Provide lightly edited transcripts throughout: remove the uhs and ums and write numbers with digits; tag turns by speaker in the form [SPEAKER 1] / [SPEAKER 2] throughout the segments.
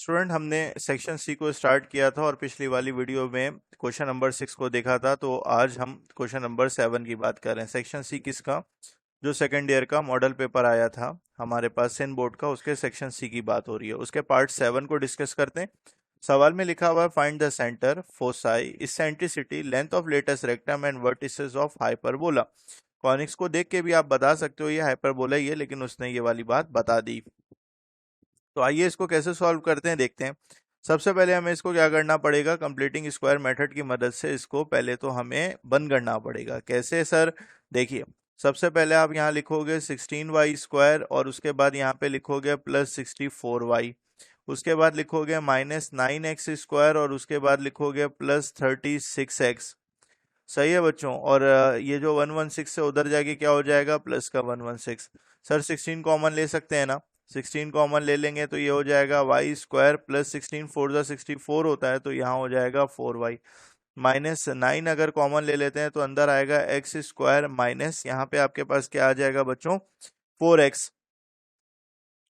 [SPEAKER 1] Student हमने section C को start किया था और पिछली वाली वीडियो में क्वेश्चन नंबर 6 को देखा था। तो आज हम क्वेश्चन नंबर 7 की बात कर रहे हैं। सेक्शन सी किसका? जो सेकंड ईयर का मॉडल पेपर आया था हमारे पास सिन बोर्ड का, उसके सेक्शन सी की बात हो रही है। उसके पार्ट 7 को डिस्कस करते हैं। सवाल में लिखा हुआ है find the centre, foci, eccentricity, length of latus rectum and vertices of hyperbola. Conics को देख के भी आप बता सकते हो ये हाइपरबोला ही है, लेकिन उसने ये वाली बात बता दी। तो आइए इसको कैसे सॉल्व करते हैं, देखते हैं। सबसे पहले हमें इसको क्या करना पड़ेगा, कंप्लीटिंग स्क्वायर मेथड की मदद से इसको पहले तो हमें बंद करना पड़ेगा। कैसे सर? देखिए, सबसे पहले आप यहाँ लिखोगे 16y² और उसके बाद यहाँ पे लिखोगे प्लस 64y। उसके बाद लिखोगे -9x² और उसके बाद लिखोगे प्लस 36x। सही है बच्चों? और ये जो 116 से उधर जाके क्या हो जाएगा, प्लस का 116। सर 16 कॉमन ले सकते हैं ना? 16 कॉमन ले लेंगे तो ये हो जाएगा y² प्लस 16 4 जा 64 होता है, तो यहाँ हो जाएगा 4y। -9 अगर कॉमन ले लेते हैं तो अंदर आएगा x² माइनस यहाँ पे आपके पास क्या आ जाएगा बच्चों, 4x,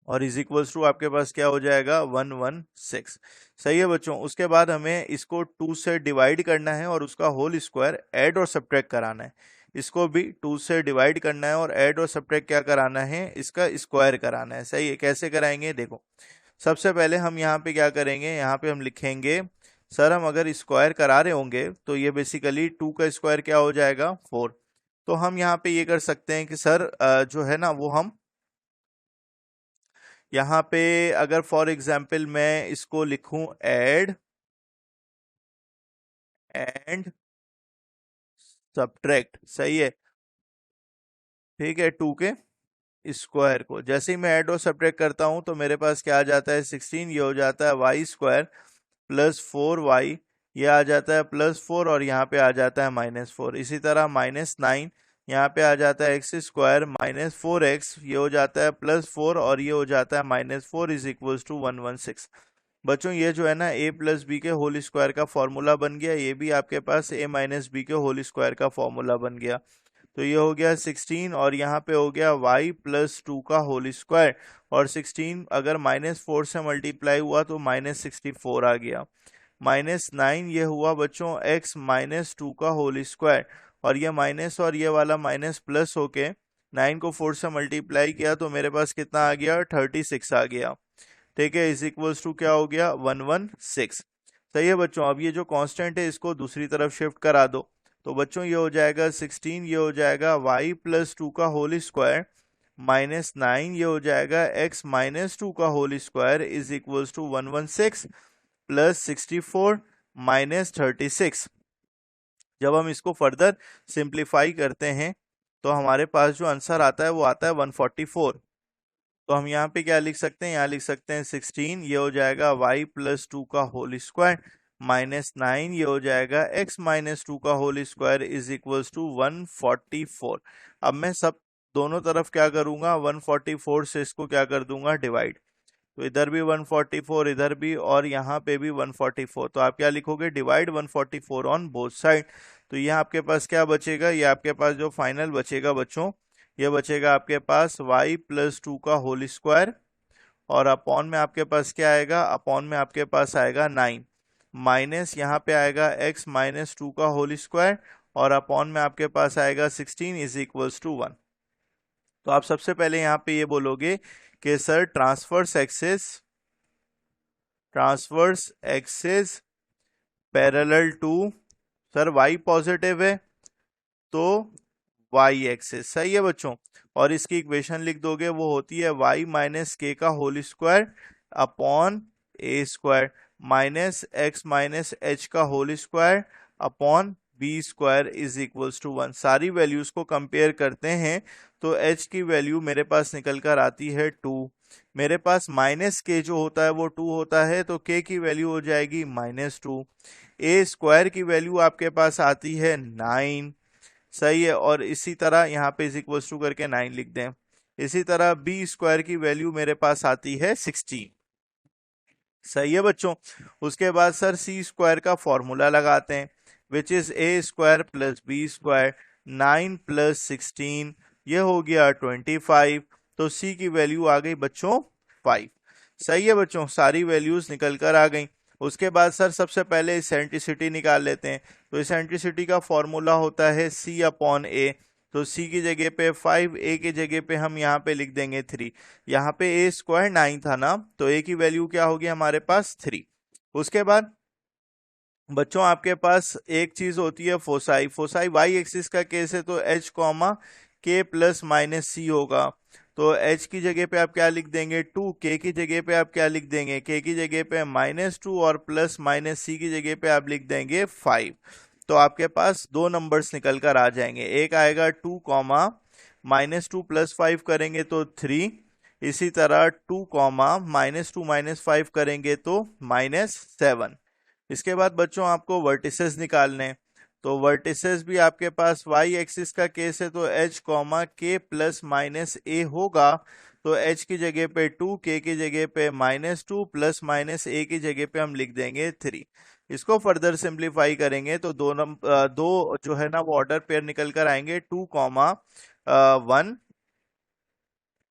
[SPEAKER 1] और इज इक्वल्स टू आपके पास क्या हो जाएगा, 116। सही है बच्चों? उसके बाद हमें इसको 2 से डिवाइड करना है और उसका होल स्क्वायर ऐड और सब्ट्रैक्ट कराना है। इसको भी 2 से डिवाइड करना है और ऐड और सब्ट्रैक्ट क्या कराना है, इसका स्क्वायर कराना है। सही है? कैसे कराएंगे देखो। सबसे पहले हम यहाँ पे क्या करेंगे, यहाँ पे हम लिखेंगे सर हम अगर स्क्वायर करा रहे होंगे तो ये बेसिकली 2 का स्क्वायर क्या हो जाएगा, 4। तो हम यहाँ पे ये कर सकते हैं कि सर जो है ना वो हम यहाँ पे अगर फॉर एग्जाम्पल मैं इसको लिखूं ऐड एंड सब्ट्रैक्ट। सही है? ठीक है, 2 के स्क्वायर को जैसे ही मैं ऐड और सब्ट्रैक्ट करता हूं तो मेरे पास क्या आ जाता है, 16। ये हो जाता है y² प्लस 4y, ये आ जाता है +4 और यहाँ पे आ जाता है -4। इसी तरह -9 यहाँ पे आ जाता है x² -4x, ये हो जाता है +4 और ये हो जाता है -4 इज इक्वल्स टू 116। बच्चों ये जो है ना a प्लस बी के होल स्क्वायर का फॉर्मूला बन गया, ये भी आपके पास a माइनस बी के होल स्क्वायर का फॉर्मूला बन गया। तो ये हो गया 16 और यहाँ पे हो गया y प्लस 2 का होल स्क्वायर, और 16 अगर -4 से मल्टीप्लाई हुआ तो -64 आ गया। -9 ये हुआ बच्चों x माइनस 2 का होल स्क्वायर, और ये माइनस और ये वाला माइनस प्लस होके 9 को 4 से मल्टीप्लाई किया तो मेरे पास कितना आ गया, 36 आ गया। ठीक है, इज इक्वल्स टू क्या हो गया, 116। सही है बच्चों? अब ये जो कांस्टेंट है इसको दूसरी तरफ शिफ्ट करा दो तो बच्चों ये हो जाएगा 16, ये हो जाएगा y प्लस 2 का होल स्क्वायर -9, ये हो जाएगा x माइनस 2 का whole square is equals to 116 plus 64 minus 36। जब हम इसको फर्दर सिंप्लीफाई करते हैं तो हमारे पास जो आंसर आता है वो आता है 144। तो हम यहाँ पे क्या लिख सकते हैं, यहाँ लिख सकते हैं 16, ये हो जाएगा y प्लस 2 का होल स्क्वायर -9, ये हो जाएगा x माइनस 2 का whole square is equals to 144। अब मैं सब दोनों तरफ क्या करूंगा, 144 से इसको क्या कर दूंगा, डिवाइड। तो इधर भी 144, इधर भी, और यहाँ पे भी 144। तो आप क्या लिखोगे, डिवाइड 144 ऑन बोथ साइड। तो यहाँ आपके पास क्या बचेगा, ये आपके पास जो फाइनल बचेगा बच्चों, ये बचेगा आपके पास y प्लस 2 का होल स्क्वायर, और अपॉन में आपके पास क्या आएगा, अपॉन में आपके पास आएगा 9, माइनस यहाँ पे आएगा x माइनस 2 का होल स्क्वायर, और अपॉन में आपके पास आएगा 16 इज इक्वल्स टू 1। तो आप सबसे पहले यहाँ पे ये बोलोगे कि sir transverse axis parallel to, sir y positive है तो y एक्सिस। सही है बच्चों? और इसकी इक्वेशन लिख दोगे, वो होती है y माइनस के का whole square upon a square minus x minus h का whole square upon b square is equals to 1। सारी वैल्यूज को कंपेयर करते हैं तो h की वैल्यू मेरे पास निकल कर आती है 2। मेरे पास माइनस के जो होता है वो 2 होता है, तो k की वैल्यू हो जाएगी -2। a स्क्वायर की वैल्यू आपके पास आती है 9। सही है? और इसी तरह यहाँ पे इज इक्वल टू करके 9 लिख दें। इसी तरह बी स्क्वायर की वैल्यू मेरे पास आती है 16। सही है बच्चों? उसके बाद सर सी स्क्वायर का फॉर्मूला लगाते हैं, which is a square plus b square. 9 plus 16 ये हो गया 25, तो सी की वैल्यू आ गई बच्चों 5। सही है बच्चों, सारी वैल्यूज निकल कर आ गई। उसके बाद सर सबसे पहले इसेंट्रिसिटी निकाल लेते हैं। तो इसेंट्रिसिटी का फॉर्मूला होता है C अपॉन A। तो C की जगह पे 5, A की जगह पे हम यहाँ पे लिख देंगे 3। यहाँ पे A स्क्वायर 9 था ना, तो A की वैल्यू क्या होगी हमारे पास 3। उसके बाद बच्चों आपके पास एक चीज होती है फोसाई। फोसाई वाई एक्सिस का केस है, तो H comma K plus minus C होगा। तो H की जगह पे आप क्या लिख देंगे 2, K की जगह पे आप क्या लिख देंगे, K की जगह पे -2 और प्लस माइनस C की जगह पे आप लिख देंगे 5। तो आपके पास दो नंबर्स निकल कर आ जाएंगे, एक आएगा 2 कॉमा -2 प्लस 5 करेंगे तो 3, इसी तरह 2 कॉमा -2 -5 करेंगे तो -7। इसके बाद बच्चों आपको वर्टिसेस निकालने हैं। तो वर्टिसेस भी आपके पास वाई एक्सिस का केस है, तो H comma K plus minus A होगा। तो H की जगह पे 2, K की जगह पे -2 प्लस माइनस A की जगह पे हम लिख देंगे 3। इसको फर्दर सिंप्लीफाई करेंगे तो दो जो है ना वो ऑर्डर पेयर निकल कर आएंगे 2 कॉमा 1,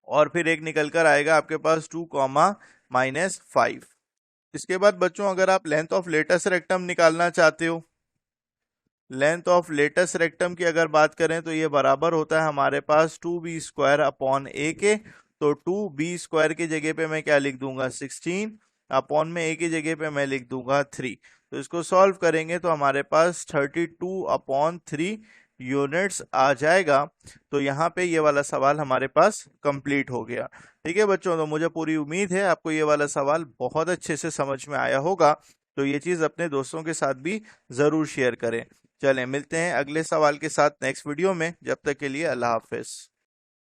[SPEAKER 1] और फिर एक निकल कर आएगा आपके पास 2 कॉमा -5। इसके बाद बच्चों अगर आप लेंथ ऑफ लेटेस्ट रेक्टम निकालना चाहते हो, लेंथ ऑफ लेटेस्ट रेक्टम की अगर बात करें तो ये बराबर होता है हमारे पास 2b स्क्वायर अपॉन A के। तो 2b स्क्वायर की जगह पे मैं क्या लिख दूंगा 16, अपॉन में A की जगह पे मैं लिख दूंगा 3। तो इसको सॉल्व करेंगे तो हमारे पास 32 अपॉन 3 यूनिट्स आ जाएगा। तो यहाँ पे ये वाला सवाल हमारे पास कंप्लीट हो गया। ठीक है बच्चों, तो मुझे पूरी उम्मीद है आपको ये वाला सवाल बहुत अच्छे से समझ में आया होगा। तो ये चीज अपने दोस्तों के साथ भी जरूर शेयर करें। चलें मिलते हैं अगले सवाल के साथ नेक्स्ट वीडियो में, जब तक के लिए अल्लाह हाफिज।